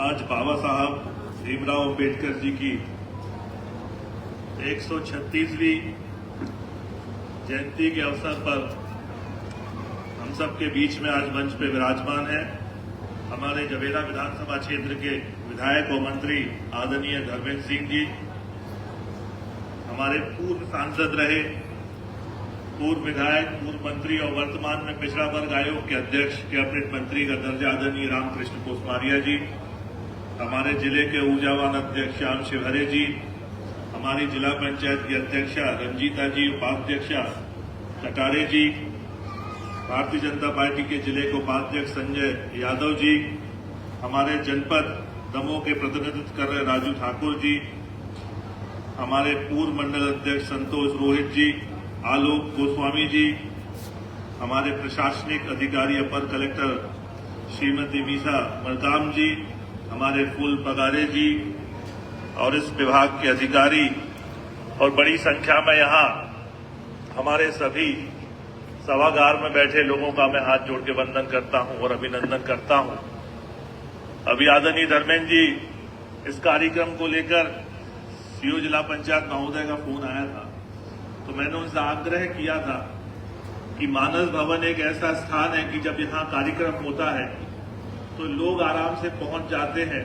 आज बाबा साहब भीमराव अंबेडकर जी की 136वीं जयंती के अवसर पर हम सब के बीच में आज मंच पे विराजमान है हमारे जवेरा विधानसभा क्षेत्र के विधायक और मंत्री आदरणीय धर्मेंद्र सिंह जी, हमारे पूर्व सांसद रहे, पूर्व विधायक, पूर्व मंत्री और वर्तमान में पिछड़ा वर्ग आयोग के अध्यक्ष कैबिनेट मंत्री का दर्जा आदरणीय रामकृष्ण कोसमारिया जी, हमारे जिले के ऊर्जावान अध्यक्ष श्याम शिवहरे जी, हमारी जिला पंचायत की अध्यक्षा रंजीता जी, उपाध्यक्षा कटारे जी, भारतीय जनता पार्टी के जिले के उपाध्यक्ष संजय यादव जी, हमारे जनपद दमोह के प्रतिनिधित्व कर रहे राजू ठाकुर जी, हमारे पूर्व मंडल अध्यक्ष संतोष रोहित जी, आलोक गोस्वामी जी, हमारे प्रशासनिक अधिकारी अपर कलेक्टर श्रीमती मीसा मरकाम जी, हमारे फूल पगारे जी और इस विभाग के अधिकारी और बड़ी संख्या में यहाँ हमारे सभी सभागार में बैठे लोगों का मैं हाथ जोड़ के वंदन करता हूं और अभिनंदन करता हूं। अभी आदरणीय धर्मेंद्र जी इस कार्यक्रम को लेकर सीओ जिला पंचायत महोदय का फोन आया था, तो मैंने उनसे आग्रह किया था कि मानस भवन एक ऐसा स्थान है कि जब यहाँ कार्यक्रम होता है तो लोग आराम से पहुंच जाते हैं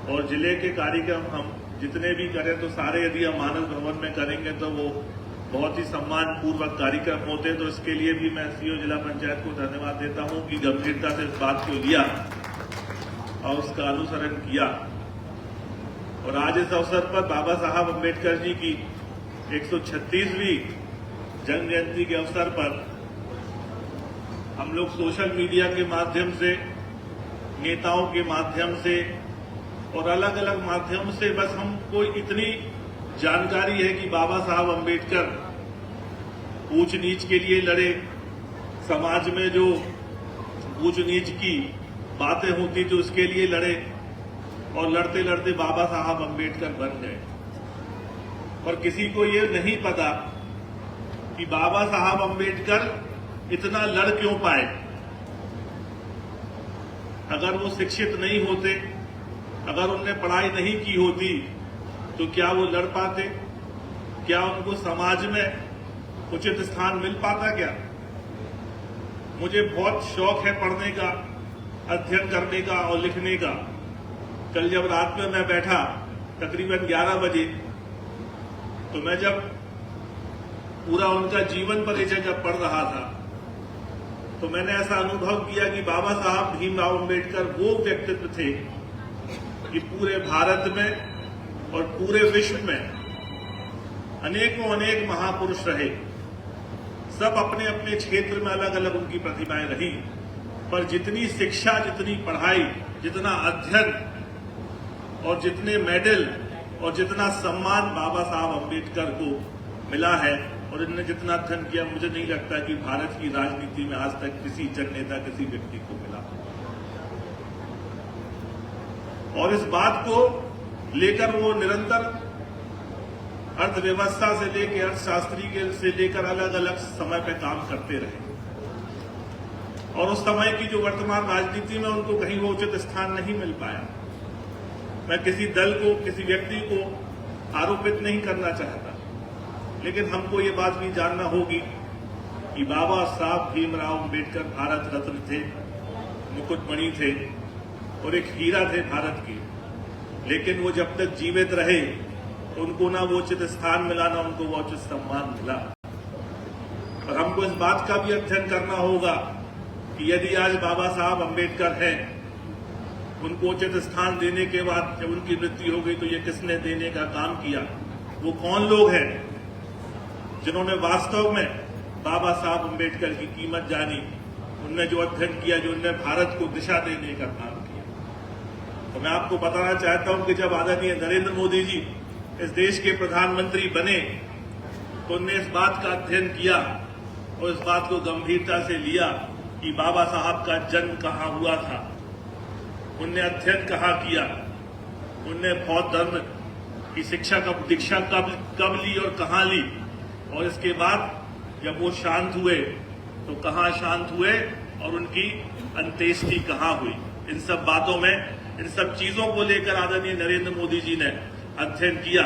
और जिले के कार्यक्रम हम जितने भी करें तो सारे यदि हम मानस भवन में करेंगे तो वो बहुत ही सम्मान पूर्वक कार्यक्रम होते हैं। तो इसके लिए भी मैं सीओ जिला पंचायत को धन्यवाद देता हूं कि गंभीरता से इस बात को लिया और उसका अनुसरण किया। और आज इस अवसर पर बाबा साहब अंबेडकर जी की 136वीं जन्म जयंती के अवसर पर हम लोग सोशल मीडिया के माध्यम से, नेताओं के माध्यम से और अलग अलग माध्यम से बस हमको इतनी जानकारी है कि बाबा साहब अंबेडकर ऊंच नीच के लिए लड़े, समाज में जो ऊंच नीच की बातें होती थी उसके लिए लड़े और लड़ते लड़ते बाबा साहब अंबेडकर बन गए। और किसी को ये नहीं पता कि बाबा साहब अंबेडकर इतना लड़ क्यों पाए। अगर वो शिक्षित नहीं होते, अगर उनने पढ़ाई नहीं की होती तो क्या वो लड़ पाते? क्या उनको समाज में उचित स्थान मिल पाता? क्या? मुझे बहुत शौक है पढ़ने का, अध्ययन करने का और लिखने का। कल जब रात में मैं बैठा तकरीबन 11 बजे, तो मैं जब पूरा उनका जीवन परिचय जब पढ़ रहा था तो मैंने ऐसा अनुभव किया कि बाबा साहब भीमराव अंबेडकर वो व्यक्तित्व थे कि पूरे भारत में और पूरे विश्व में अनेकों अनेक महापुरुष रहे। सब अपने अपने क्षेत्र में अलग अलग उनकी प्रतिभाएं रही, पर जितनी शिक्षा, जितनी पढ़ाई, जितना अध्ययन और जितने मेडल और जितना सम्मान बाबा साहब अंबेडकर को मिला है और इन्होंने जितना अध्ययन किया, मुझे नहीं लगता कि भारत की राजनीति में आज तक किसी जननेता, किसी व्यक्ति को मिला। और इस बात को लेकर वो निरंतर अर्थव्यवस्था से लेकर अर्थशास्त्री से लेकर अलग अलग समय पे काम करते रहे। और उस समय की जो वर्तमान राजनीति में उनको कहीं वो उचित स्थान नहीं मिल पाया। मैं किसी दल को, किसी व्यक्ति को आरोपित नहीं करना चाहता, लेकिन हमको ये बात भी जानना होगी कि बाबा साहब भीमराव अंबेडकर भारत रत्न थे, मुकुटमणि थे और एक हीरा थे भारत की। लेकिन वो जब तक जीवित रहे उनको ना वो उचित स्थान मिला, ना उनको वो उचित सम्मान मिला। और हमको इस बात का भी अध्ययन करना होगा कि यदि आज बाबा साहब अंबेडकर हैं, उनको उचित स्थान देने के बाद जब उनकी मृत्यु हो गई तो ये किसने देने का काम किया? वो कौन लोग हैं जिन्होंने वास्तव में बाबा साहब अंबेडकर की कीमत जानी, उनने जो अध्ययन किया, जो उनने भारत को दिशा देने का काम किया। तो मैं आपको बताना चाहता हूं कि जब आदरणीय नरेंद्र मोदी जी इस देश के प्रधानमंत्री बने तो उनने इस बात का अध्ययन किया और इस बात को गंभीरता से लिया कि बाबा साहब का जन्म कहाँ हुआ था, उनने अध्ययन कहाँ किया, उनने बौद्ध धर्म की शिक्षा दीक्षा कब ली और कहाँ ली, और इसके बाद जब वो शांत हुए तो कहाँ शांत हुए और उनकी अंत्येष्टि कहाँ हुई। इन सब बातों में इन सब चीजों को लेकर आदरणीय नरेंद्र मोदी जी ने अध्ययन किया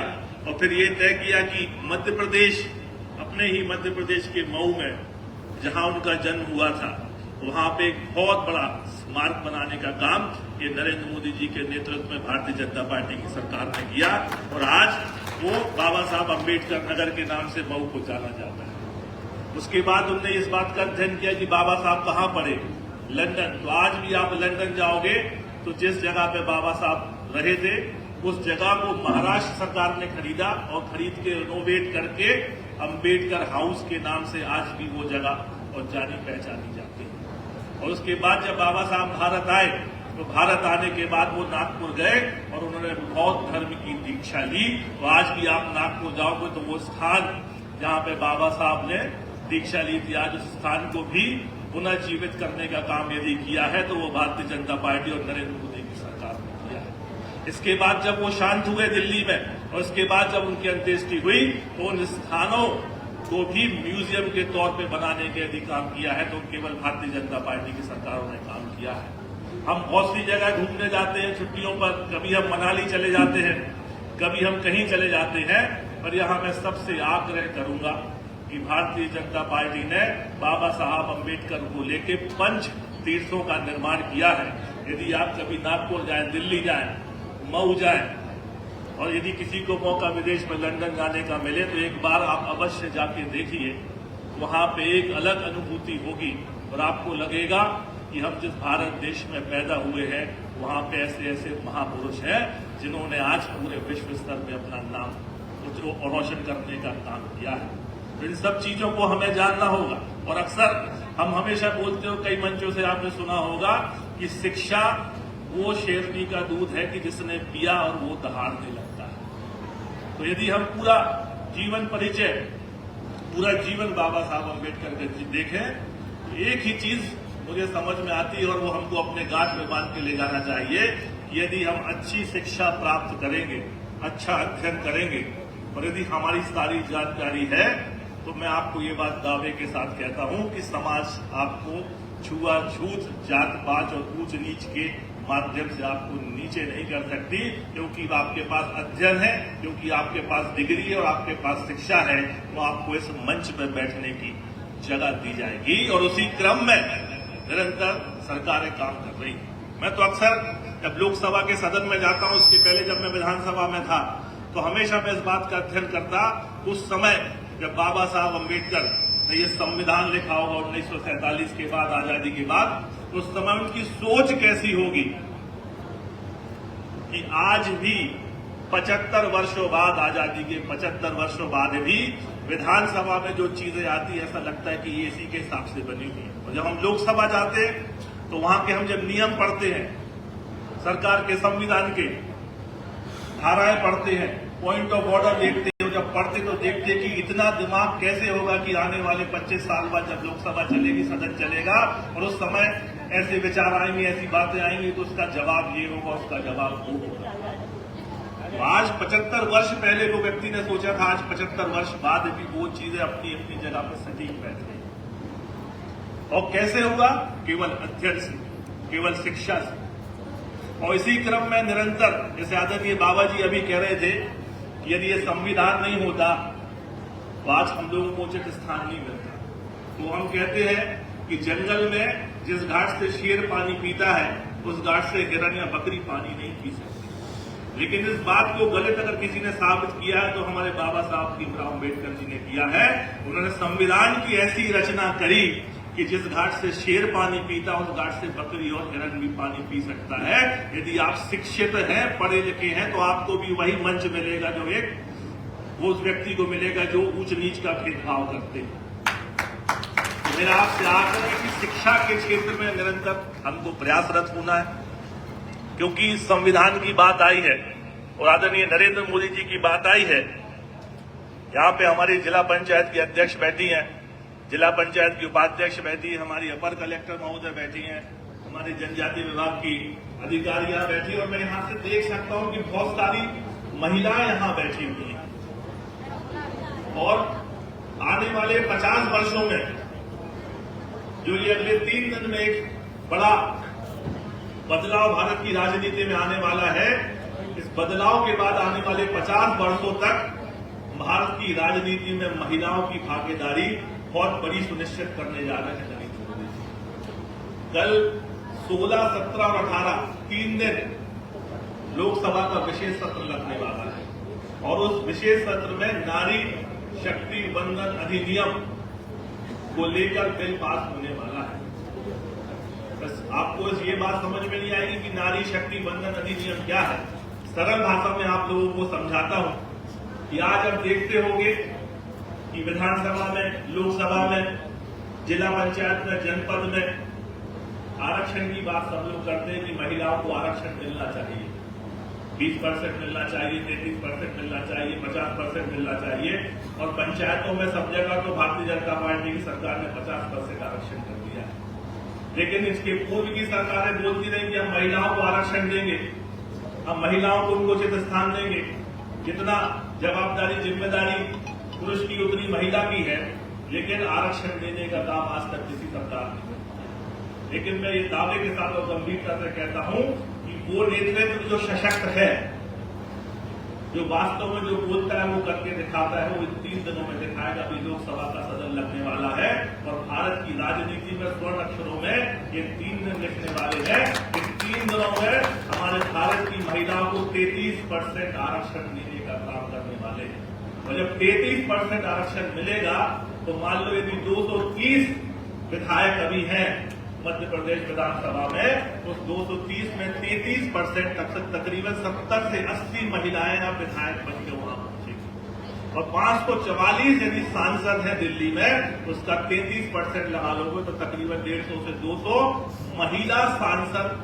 और फिर ये तय किया कि मध्य प्रदेश, अपने ही मध्य प्रदेश के मऊ में जहां उनका जन्म हुआ था, वहां पे एक बहुत बड़ा स्मारक बनाने का काम ये नरेंद्र मोदी जी के नेतृत्व में भारतीय जनता पार्टी की सरकार ने किया और आज वो बाबा साहब अम्बेडकर नगर के नाम से मऊ को जाना जाता है। उसके बाद उन्होंने इस बात का अध्ययन किया कि बाबा साहब कहां पढ़े, लंदन। तो आज भी आप लंदन जाओगे तो जिस जगह पे बाबा साहब रहे थे उस जगह को महाराष्ट्र सरकार ने खरीदा और खरीद के रिनोवेट करके अम्बेडकर हाउस के नाम से आज भी वो जगह और जानी पहचानी जाती है। और उसके बाद जब बाबा साहब भारत आए तो भारत आने के बाद वो नागपुर गए और उन्होंने बौद्ध धर्म की दीक्षा ली। तो आज भी आप नागपुर जाओगे तो वो स्थान जहां पे बाबा साहब ने दीक्षा ली थी, आज उस स्थान को भी पुनर्जीवित करने का काम यदि किया है तो वो भारतीय जनता पार्टी और नरेंद्र मोदी की सरकार ने किया है। इसके बाद जब वो शांत हुए दिल्ली में और उसके बाद जब उनकी अंत्येष्टि हुई तो उन स्थानों को भी म्यूजियम के तौर पे बनाने के यदि काम किया है तो केवल भारतीय जनता पार्टी की सरकारों ने काम किया है। हम बहुत सी जगह घूमने जाते हैं छुट्टियों पर, कभी हम मनाली चले जाते हैं, कभी हम कहीं चले जाते हैं, पर यहां मैं सबसे आग्रह करूंगा कि भारतीय जनता पार्टी ने बाबा साहब अम्बेडकर को लेके 5 तीर्थों का निर्माण किया है। यदि आप कभी नागपुर जाएं, दिल्ली जाएं, मऊ जाएं और यदि किसी को मौका विदेश में लंदन जाने का मिले तो एक बार आप अवश्य जाके देखिए, वहां पे एक अलग अनुभूति होगी और आपको लगेगा कि हम जिस भारत देश में पैदा हुए हैं वहां पे ऐसे ऐसे महापुरुष हैं जिन्होंने आज पूरे विश्व स्तर में अपना नाम रोशन करने का काम किया है। तो इन सब चीजों को हमें जानना होगा और अक्सर हम हमेशा बोलते हो, कई मंचों से आपने सुना होगा कि शिक्षा वो शेरनी का दूध है कि जिसने पिया और वो दहाड़ने लगता है। तो यदि हम पूरा जीवन परिचय, पूरा जीवन बाबा साहब अम्बेडकर का देखें तो एक ही चीज मुझे समझ में आती है और वो हमको अपने गांठ में बांध के ले जाना चाहिए। यदि हम अच्छी शिक्षा प्राप्त करेंगे, अच्छा अध्ययन करेंगे और यदि हमारी सारी जानकारी है तो मैं आपको ये बात दावे के साथ कहता हूं कि समाज आपको छुआछूत, जात पात और ऊंच नीच के माध्यम से आपको नीचे नहीं कर सकती, क्योंकि आपके पास अध्ययन है, क्योंकि आपके पास डिग्री है और आपके पास शिक्षा है, तो आपको इस मंच पर बैठने की जगह दी जाएगी और उसी क्रम में निरंतर सरकारें काम कर रही हैं। मैं तो अक्सर जब लोकसभा के सदन में जाता हूं, उसके पहले जब मैं विधानसभा में था तो हमेशा मैं इस बात का अध्ययन करता, उस समय जब बाबा साहब अम्बेडकर ने ये संविधान लिखा होगा 1947 के बाद, आजादी के बाद, तो उस समय उनकी सोच कैसी होगी कि आज भी 75 वर्षों बाद, आजादी के 75 वर्षों बाद भी विधानसभा में जो चीजें आती है ऐसा लगता है कि ये इसी के हिसाब से बनी हुई है। और जब हम लोकसभा जाते हैं तो वहां के हम जब नियम पढ़ते हैं, सरकार के संविधान के धाराएं पढ़ते हैं, पॉइंट ऑफ ऑर्डर देखते हैं, जब पढ़ते तो देखते कि इतना दिमाग कैसे होगा कि आने वाले 25 साल बाद जब लोकसभा चलेगी, सदन चलेगा और उस समय ऐसे विचार आएंगे, ऐसी बातें आएंगी तो उसका जवाब ये होगा, उसका जवाब वो होगा। तो आज 75 वर्ष पहले वो व्यक्ति ने सोचा था, आज 75 वर्ष बाद भी वो चीजें अपनी अपनी जगह पर सटीक बैठ गई। और कैसे हुआ? केवल अध्ययन से, केवल शिक्षा से। और इसी क्रम में निरंतर, जैसे आदरणीय बाबा जी अभी कह रहे थे कि यदि ये संविधान नहीं होता तो आज हम लोगों को उचित स्थान नहीं मिलता। तो हम कहते हैं कि जंगल में जिस घाट से शेर पानी पीता है उस घाट से हिरण या बकरी पानी नहीं पी सकती। लेकिन इस बात को गलत अगर किसी ने साबित किया है तो हमारे बाबा साहब भीमराव अम्बेडकर जी ने किया है। उन्होंने संविधान की ऐसी रचना करी कि जिस घाट से शेर पानी पीता उस घाट से बकरी और हिरण भी पानी पी सकता है। यदि आप शिक्षित हैं, पढ़े लिखे हैं, तो आपको भी वही मंच मिलेगा जो वो उस व्यक्ति को मिलेगा जो ऊंच नीच का भेदभाव करते हैं। तो मेरा आपसे आग्रह है कि शिक्षा के क्षेत्र में निरंतर हमको प्रयासरत होना है, क्योंकि संविधान की बात आई है और आदरणीय नरेंद्र मोदी जी की बात आई है। यहाँ पे हमारी जिला पंचायत की अध्यक्ष बैठी हैं, जिला पंचायत की उपाध्यक्ष बैठी है, हमारी अपर कलेक्टर महोदय बैठी हैं, हमारी जनजाति विभाग की अधिकारियां बैठी, और मैं यहां से देख सकता हूं कि बहुत सारी महिलाएं यहां बैठी हुई हैं। और आने वाले 50 वर्षों में जो ये अगले 3 दिन में एक बड़ा बदलाव भारत की राजनीति में आने वाला है। इस बदलाव के बाद आने वाले 50 वर्षों तक भारत की राजनीति में महिलाओं की भागीदारी बहुत बड़ी सुनिश्चित करने जा रहे हैं नरेंद्र मोदी जी। कल 16, 17 और 18 3 दिन लोकसभा का विशेष सत्र लगने वाला है और उस विशेष सत्र में नारी शक्ति बंधन अधिनियम को लेकर बिल पास होने वाला है। बस आपको ये बात समझ में नहीं आएगी कि नारी शक्ति बंधन अधिनियम क्या है। सरल भाषा में आप लोगों को समझाता हूं कि आज आप देखते होंगे कि विधानसभा में, लोकसभा में, जिला पंचायत में, जनपद में आरक्षण की बात सब लोग करते हैं कि महिलाओं को आरक्षण मिलना चाहिए, 20% मिलना चाहिए, 33% मिलना चाहिए, 50% मिलना चाहिए। और पंचायतों में सब जगह तो भारतीय जनता पार्टी की सरकार ने 50% आरक्षण कर दिया है। लेकिन इसके पूर्व की सरकारें बोलती रही कि हम महिलाओं को आरक्षण देंगे, हम महिलाओं को उनको उचित स्थान देंगे। जितना जवाबदारी जिम्मेदारी पुरुष की उतनी महिला की है, लेकिन आरक्षण देने का काम आज तक किसी सरकार ने। लेकिन मैं ये दावे के साथ और गंभीरता से कहता हूं कि वो नेतृत्व जो सशक्त है, जो वास्तव में जो बोलता है वो करके दिखाता है, वो इन 3 दिनों में दिखाएगा। अभी लोकसभा का सदन लगने वाला है और भारत की राजनीति में स्वर्ण अक्षरों में ये 3 दिन लिखने वाले हैं। इन 3 दिनों में हमारे भारत की महिलाओं को 33% आरक्षण देने का काम करने वाले हैं। और जब 33% आरक्षण मिलेगा तो मान लो यदि 230 विधायक अभी हैं मध्य प्रदेश विधानसभा में, तो 230 में 33% तकरीबन 70 से 80 महिलाएं अब विधायक बन के वहां पहुंचेगी। और 544 यदि सांसद हैं दिल्ली में, तो उसका 33% लगा लोगे तो तकरीबन 150 से 200 महिला सांसद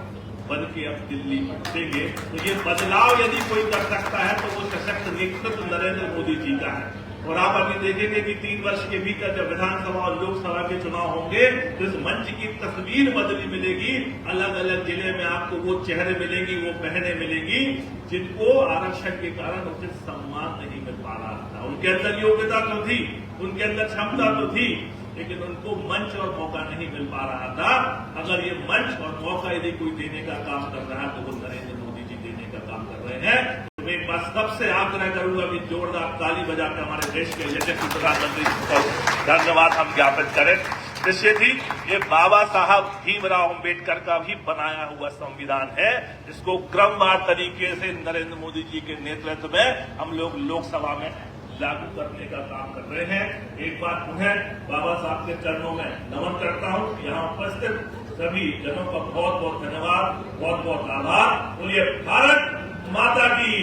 बन के अब दिल्ली पहुंचेंगे। तो ये बदलाव यदि कोई कर सकता है तो वो सशक्त नेतृत्व नरेंद्र मोदी जी का है। और आप अभी देखेंगे कि 3 वर्ष के भीतर जब विधानसभा और लोकसभा के चुनाव होंगे तो इस मंच की तस्वीर बदली मिलेगी। अलग अलग जिले में आपको वो चेहरे मिलेंगी, वो बहनें मिलेंगी जिनको आरक्षण के कारण उचित सम्मान नहीं मिल पा रहा था। उनके अंदर योग्यता तो थी, उनके अंदर क्षमता तो थी, लेकिन उनको मंच और मौका नहीं मिल पा रहा था। अगर ये मंच और मौका यदि कोई देने का काम कर रहा है तो वो नरेंद्र मोदी जी देने का काम कर रहे हैं। मैं एक बार सबसे आग्रह करूंगा कि जोरदार ताली बजाकर हमारे देश के यशस्वी प्रधानमंत्री को धन्यवाद हम ज्ञापित करें। निश्चय ही ये बाबा साहब भीमराव अम्बेडकर का भी बनाया हुआ संविधान है, जिसको क्रमवार तरीके से नरेंद्र मोदी जी के नेतृत्व में हम लोग लोकसभा में लागू करने का काम कर रहे हैं। एक बार पुनः बाबा साहब के चरणों में नमन करता हूं। यहाँ उपस्थित सभी जनों का बहुत बहुत धन्यवाद, बहुत बहुत आभार। बोलिए भारत माता की।